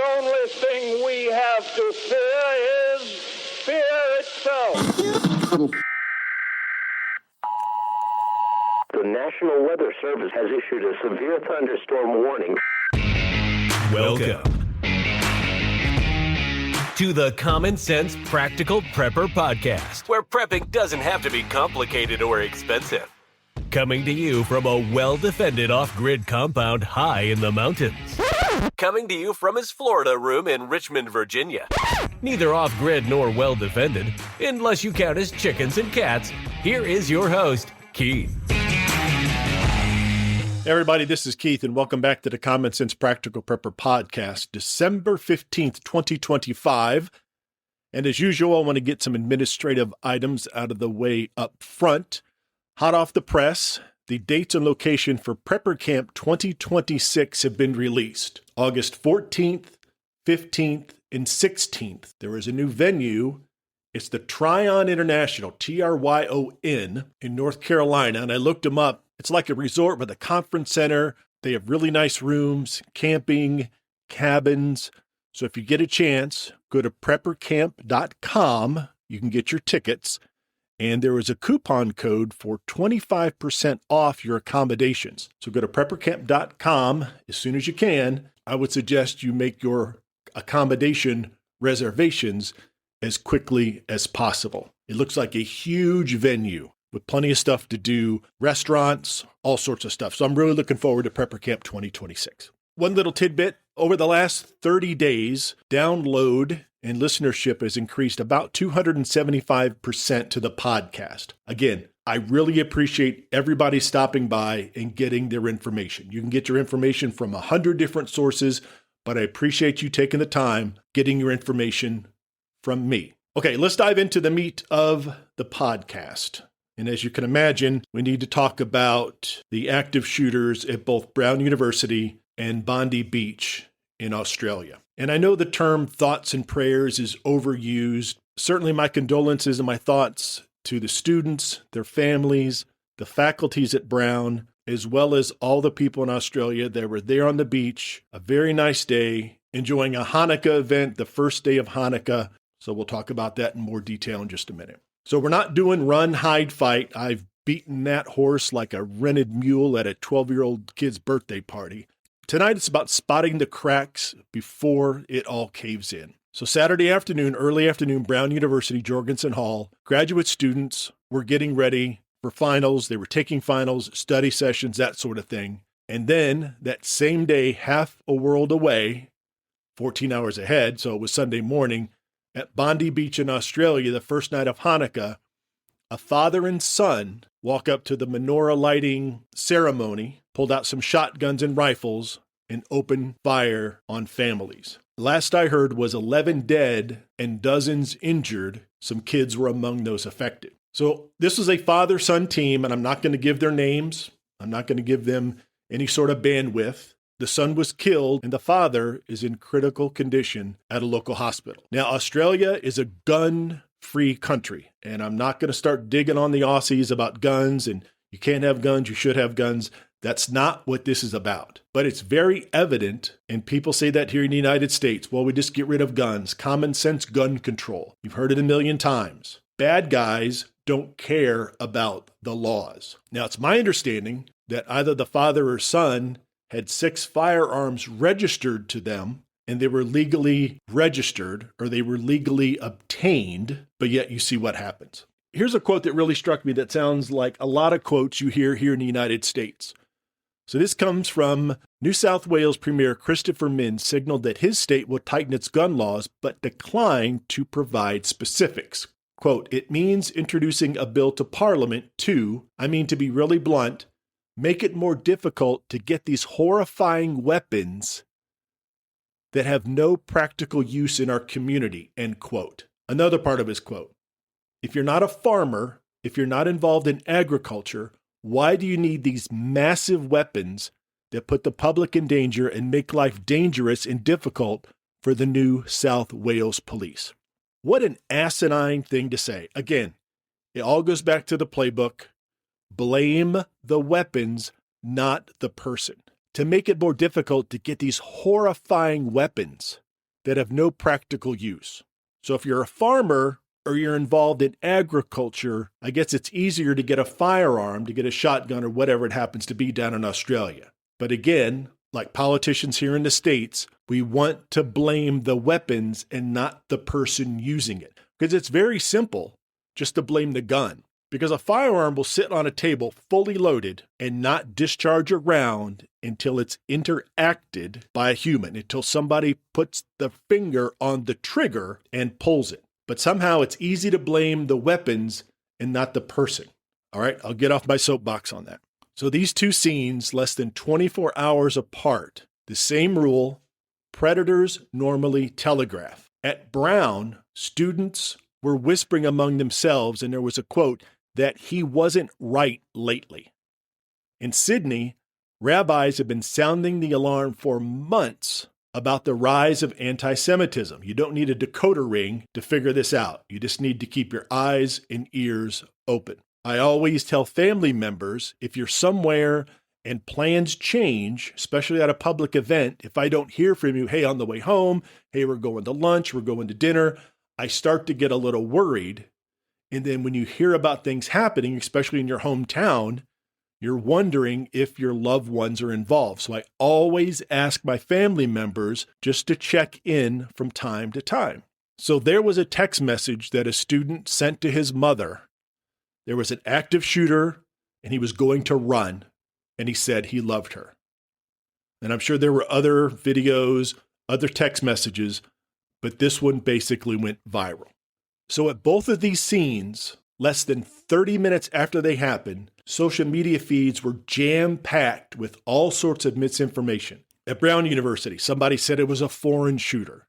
only thing we have to fear is fear itself. The National Weather Service has issued a severe thunderstorm warning. Welcome to the Common Sense Practical Prepper Podcast, where prepping doesn't have to be complicated or expensive. Coming to you from a well-defended off-grid compound high in the mountains. Coming to you from his Florida room in Richmond, Virginia. Neither off-grid nor well-defended, unless you count his chickens and cats. Here is your host, Keith. Hey everybody, this is Keith, and welcome back to the Common Sense Practical Prepper Podcast, December 15th, 2025. And as usual, I want to get some administrative items out of the way up front. Hot off the press, the dates and location for Prepper Camp 2026 have been released. August 14th, 15th, and 16th. There is a new venue. It's the Tryon International, Tryon, in North Carolina, and I looked them up. It's like a resort with a conference center. They have really nice rooms, camping, cabins. So if you get a chance, go to preppercamp.com. You can get your tickets. And there is a coupon code for 25% off your accommodations. So go to preppercamp.com as soon as you can. I would suggest you make your accommodation reservations as quickly as possible. It looks like a huge venue with plenty of stuff to do, restaurants, all sorts of stuff. So I'm really looking forward to Prepper Camp 2026. One little tidbit, over the last 30 days, download and listenership has increased about 275% to the podcast. Again, I really appreciate everybody stopping by and getting their information. You can get your information from 100 different sources, but I appreciate you taking the time getting your information from me. Okay, let's dive into the meat of the podcast. And as you can imagine, we need to talk about the active shooters at both Brown University and Bondi Beach in Australia. And I know the term thoughts and prayers is overused. Certainly my condolences and my thoughts to the students, their families, the faculties at Brown, as well as all the people in Australia that were there on the beach, a very nice day, enjoying a Hanukkah event, the first day of Hanukkah. So we'll talk about that in more detail in just a minute. So we're not doing run, hide, fight. I've beaten that horse like a rented mule at a 12-year-old kid's birthday party. Tonight, it's about spotting the cracks before it all caves in. So Saturday afternoon, early afternoon, Brown University, Jorgensen Hall, graduate students were getting ready for finals. They were taking finals, study sessions, that sort of thing. And then that same day, half a world away, 14 hours ahead, so it was Sunday morning, at Bondi Beach in Australia, the first night of Hanukkah, a father and son walk up to the menorah lighting ceremony, pulled out some shotguns and rifles, and opened fire on families. Last I heard was 11 dead and dozens injured. Some kids were among those affected. So this was a father-son team, and I'm not going to give their names. I'm not going to give them any sort of bandwidth. The son was killed, and the father is in critical condition at a local hospital. Now, Australia is a gun-free country, and I'm not going to start digging on the Aussies about guns, and you can't have guns, you should have guns. That's not what this is about. But it's very evident, and people say that here in the United States, well, we just get rid of guns, common sense gun control. You've heard it a million times. Bad guys don't care about the laws. Now, it's my understanding that either the father or son had 6 firearms registered to them, and they were legally registered, or they were legally obtained, but yet you see what happens. Here's a quote that really struck me that sounds like a lot of quotes you hear here in the United States. So this comes from New South Wales Premier Christopher Minns signaled that his state will tighten its gun laws, but declined to provide specifics. Quote, "It means introducing a bill to Parliament to, to be really blunt, make it more difficult to get these horrifying weapons that have no practical use in our community," end quote. Another part of his quote, "If you're not a farmer, if you're not involved in agriculture, why do you need these massive weapons that put the public in danger and make life dangerous and difficult for the New South Wales police?" What an asinine thing to say. Again, it all goes back to the playbook. Blame the weapons, not the person. To make it more difficult to get these horrifying weapons that have no practical use. So if you're a farmer or you're involved in agriculture, I guess it's easier to get a firearm, to get a shotgun or whatever it happens to be down in Australia. But again, like politicians here in the States, we want to blame the weapons and not the person using it. Because it's very simple just to blame the gun. Because a firearm will sit on a table fully loaded and not discharge a round until it's interacted by a human, until somebody puts the finger on the trigger and pulls it. But somehow it's easy to blame the weapons and not the person. All right, I'll get off my soapbox on that. So these two scenes, less than 24 hours apart, the same rule, predators normally telegraph. At Brown, students were whispering among themselves, and there was a quote, that he wasn't right lately. In Sydney, rabbis have been sounding the alarm for months about the rise of anti-Semitism. You don't need a decoder ring to figure this out. You just need to keep your eyes and ears open. I always tell family members, if you're somewhere and plans change, especially at a public event, if I don't hear from you, hey, on the way home, hey, we're going to lunch, we're going to dinner, I start to get a little worried. And then when you hear about things happening, especially in your hometown, you're wondering if your loved ones are involved. So I always ask my family members just to check in from time to time. So there was a text message that a student sent to his mother. There was an active shooter and he was going to run, and he said he loved her. And I'm sure there were other videos, other text messages, but this one basically went viral. So at both of these scenes, less than 30 minutes after they happened, social media feeds were jam-packed with all sorts of misinformation. At Brown University, somebody said it was a foreign shooter.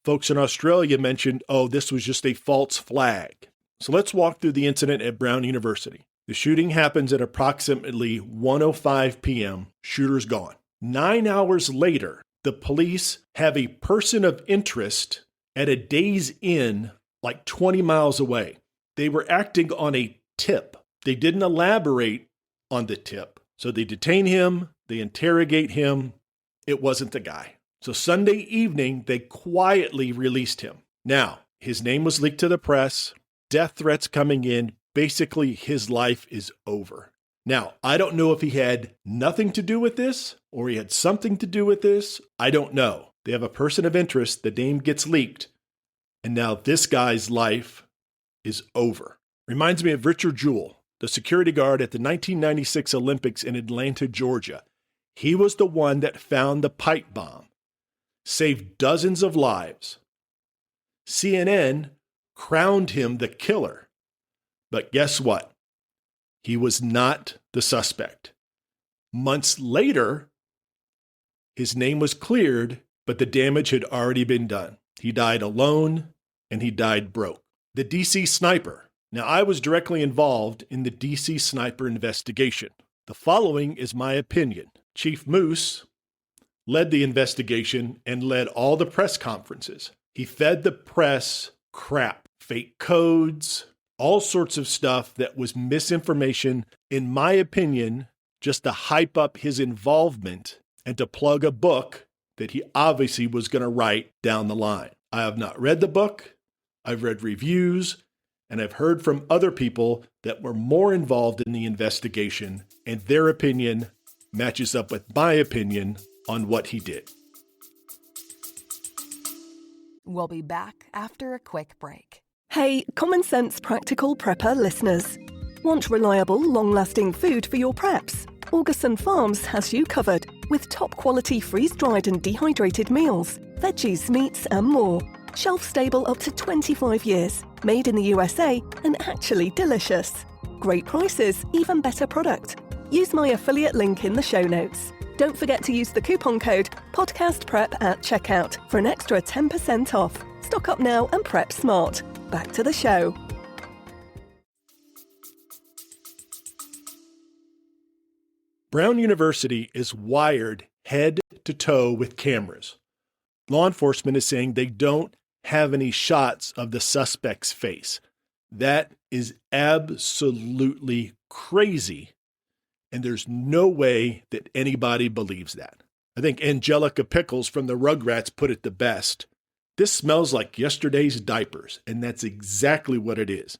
Folks in Australia mentioned, oh, this was just a false flag. So let's walk through the incident at Brown University. The shooting happens at approximately 1:05 p.m. Shooter's gone. 9 hours later, the police have a person of interest at a Days Inn like 20 miles away. They were acting on a tip. They didn't elaborate on the tip. So they detain him, they interrogate him. It wasn't the guy. So Sunday evening, they quietly released him. Now, his name was leaked to the press, death threats coming in. Basically, his life is over. Now, I don't know if he had nothing to do with this or he had something to do with this. I don't know. They have a person of interest, the name gets leaked, and now this guy's life is over. Reminds me of Richard Jewell, the security guard at the 1996 Olympics in Atlanta, Georgia. He was the one that found the pipe bomb, saved dozens of lives. CNN crowned him the killer. But guess what? He was not the suspect. Months later, his name was cleared, but the damage had already been done. He died alone, and he died broke. The DC sniper. Now, I was directly involved in the DC sniper investigation. The following is my opinion. Chief Moose led the investigation and led all the press conferences. He fed the press crap, fake codes, all sorts of stuff that was misinformation, in my opinion, just to hype up his involvement and to plug a book that he obviously was going to write down the line. I have not read the book. I've read reviews, and I've heard from other people that were more involved in the investigation, and their opinion matches up with my opinion on what he did. We'll be back after a quick break. Hey, Common Sense Practical Prepper listeners. Want reliable, long-lasting food for your preps? Augustin Farms has you covered with top-quality freeze-dried and dehydrated meals, veggies, meats and more. Shelf-stable up to 25 years, made in the USA and actually delicious. Great prices, even better product. Use my affiliate link in the show notes. Don't forget to use the coupon code PODCASTPREP at checkout for an extra 10% off. Stock up now and prep smart. Back to the show. Brown University is wired head to toe with cameras. Law enforcement is saying they don't have any shots of the suspect's face. That is absolutely crazy, and there's no way that anybody believes that. I think Angelica Pickles from the Rugrats put it the best. This smells like yesterday's diapers, and that's exactly what it is.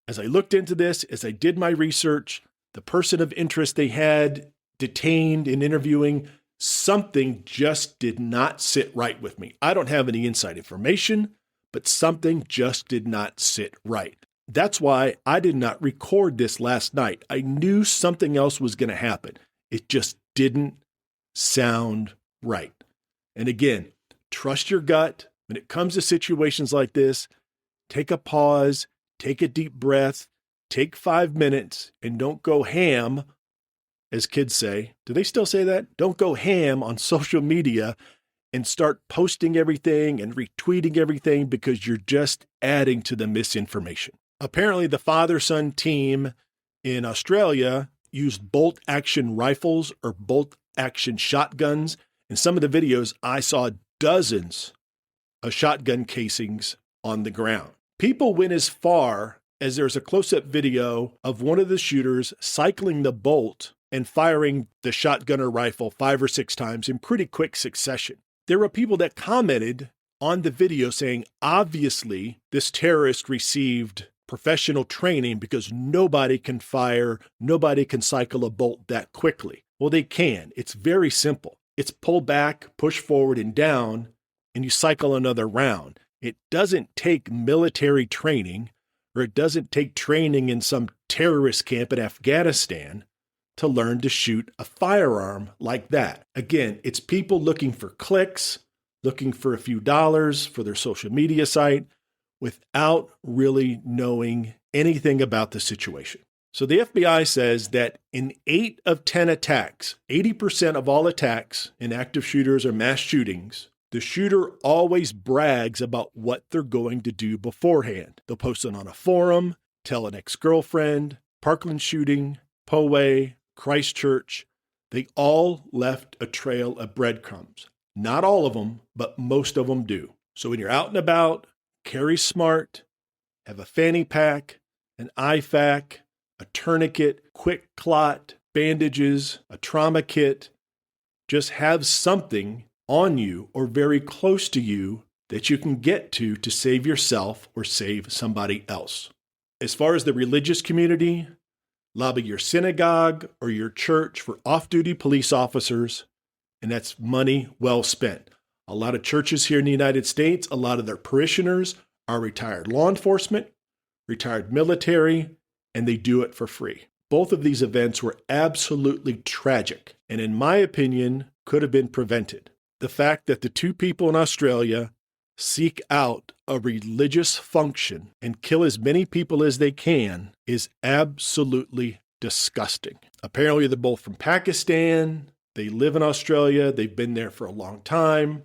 As I looked into this, as I did my research, the person of interest they had detained in interviewing, something just did not sit right with me. I don't have any inside information, but something just did not sit right. That's why I did not record this last night. I knew something else was going to happen. It just didn't sound right. And again, trust your gut. When it comes to situations like this, take a pause, take a deep breath, take 5 minutes, and don't go ham, as kids say. Do they still say that? Don't go ham on social media and start posting everything and retweeting everything because you're just adding to the misinformation. Apparently, the father-son team in Australia used bolt-action rifles or bolt-action shotguns. In some of the videos, I saw dozens of shotgun casings on the ground. People went as far as there's a close-up video of one of the shooters cycling the bolt and firing the shotgun or rifle 5 or 6 times in pretty quick succession. There were people that commented on the video saying, obviously, this terrorist received professional training because nobody can cycle a bolt that quickly. Well, they can. It's very simple. It's pull back, push forward and down, and you cycle another round. It doesn't take military training, or it doesn't take training in some terrorist camp in Afghanistan to learn to shoot a firearm like that. Again, it's people looking for clicks, looking for a few dollars for their social media site, without really knowing anything about the situation. So the FBI says that in 8 of 10 attacks, 80% of all attacks in active shooters or mass shootings, the shooter always brags about what they're going to do beforehand. They'll post it on a forum, tell an ex-girlfriend, Parkland shooting, Poway, Christchurch. They all left a trail of breadcrumbs. Not all of them, but most of them do. So when you're out and about, carry smart, have a fanny pack, an IFAK, a tourniquet, quick clot, bandages, a trauma kit. Just have something on you or very close to you that you can get to save yourself or save somebody else. As far as the religious community, lobby your synagogue or your church for off-duty police officers, and that's money well spent. A lot of churches here in the United States, a lot of their parishioners are retired law enforcement, retired military, and they do it for free. Both of these events were absolutely tragic, and in my opinion, could have been prevented. The fact that the 2 people in Australia seek out a religious function and kill as many people as they can is absolutely disgusting. Apparently, they're both from Pakistan. They live in Australia. They've been there for a long time.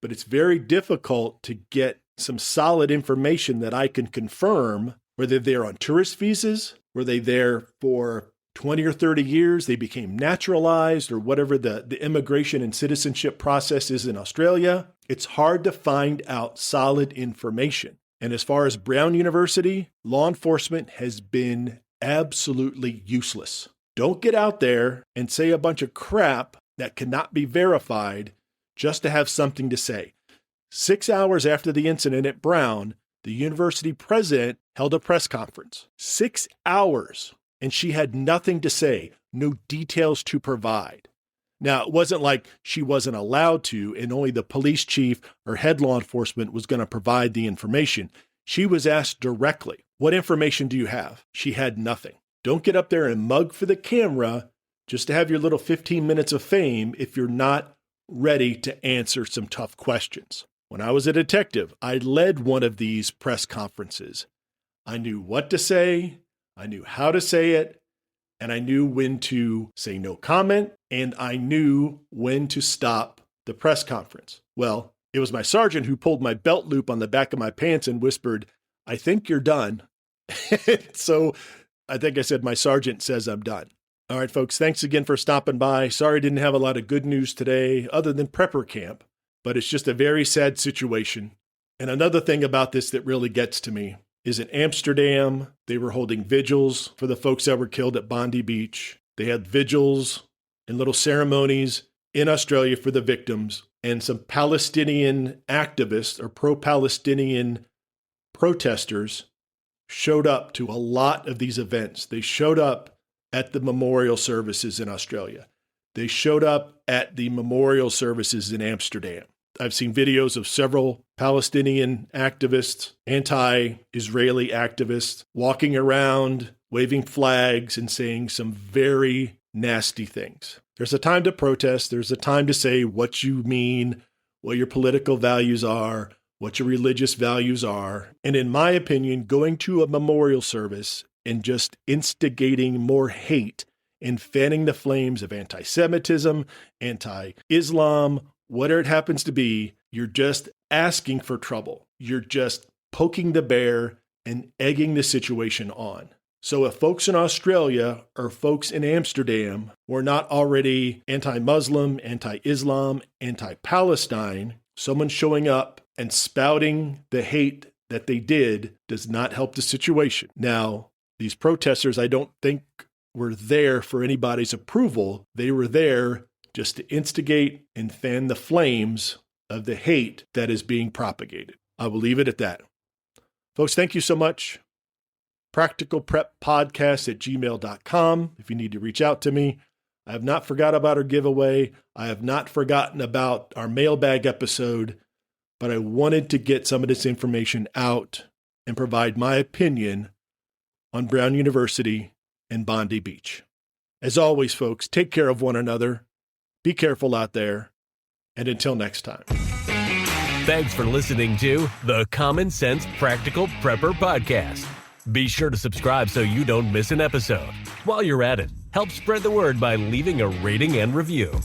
But it's very difficult to get some solid information that I can confirm whether they're on tourist visas, were they there for 20 or 30 years, they became naturalized, or whatever the immigration and citizenship process is in Australia. It's hard to find out solid information. And as far as Brown University, law enforcement has been absolutely useless. Don't get out there and say a bunch of crap that cannot be verified just to have something to say. 6 hours after the incident at Brown, the university president held a press conference. 6 hours. And she had nothing to say, no details to provide. Now, it wasn't like she wasn't allowed to, and only the police chief or head law enforcement was going to provide the information. She was asked directly, what information do you have? She had nothing. Don't get up there and mug for the camera just to have your little 15 minutes of fame if you're not ready to answer some tough questions. When I was a detective, I led one of these press conferences. I knew what to say, I knew how to say it, and I knew when to say no comment, and I knew when to stop the press conference. Well, it was my sergeant who pulled my belt loop on the back of my pants and whispered, "I think you're done." So I think I said, "My sergeant says I'm done." All right, folks, thanks again for stopping by. Sorry I didn't have a lot of good news today other than prepper camp, but it's just a very sad situation. And another thing about this that really gets to me is in Amsterdam, they were holding vigils for the folks that were killed at Bondi Beach. They had vigils and little ceremonies in Australia for the victims, and some Palestinian activists or pro-Palestinian protesters showed up to a lot of these events. They showed up at the memorial services in Australia. They showed up at the memorial services in Amsterdam. I've seen videos of several Palestinian activists, anti-Israeli activists, walking around, waving flags and saying some very nasty things. There's a time to protest. There's a time to say what you mean, what your political values are, what your religious values are. And in my opinion, going to a memorial service and just instigating more hate and fanning the flames of anti-Semitism, anti-Islam, whatever it happens to be, you're just asking for trouble. You're just poking the bear and egging the situation on. So if folks in Australia or folks in Amsterdam were not already anti-Muslim, anti-Islam, anti-Palestine, someone showing up and spouting the hate that they did does not help the situation. Now, these protesters, I don't think were there for anybody's approval. They were there just to instigate and fan the flames of the hate that is being propagated. I will leave it at that. Folks, thank you so much. practicalpreppodcast@gmail.com if you need to reach out to me. I have not forgot about our giveaway. I have not forgotten about our mailbag episode, but I wanted to get some of this information out and provide my opinion on Brown University and Bondi Beach. As always, folks, take care of one another. Be careful out there. And until next time. Thanks for listening to the Common Sense Practical Prepper Podcast. Be sure to subscribe so you don't miss an episode. While you're at it, help spread the word by leaving a rating and review.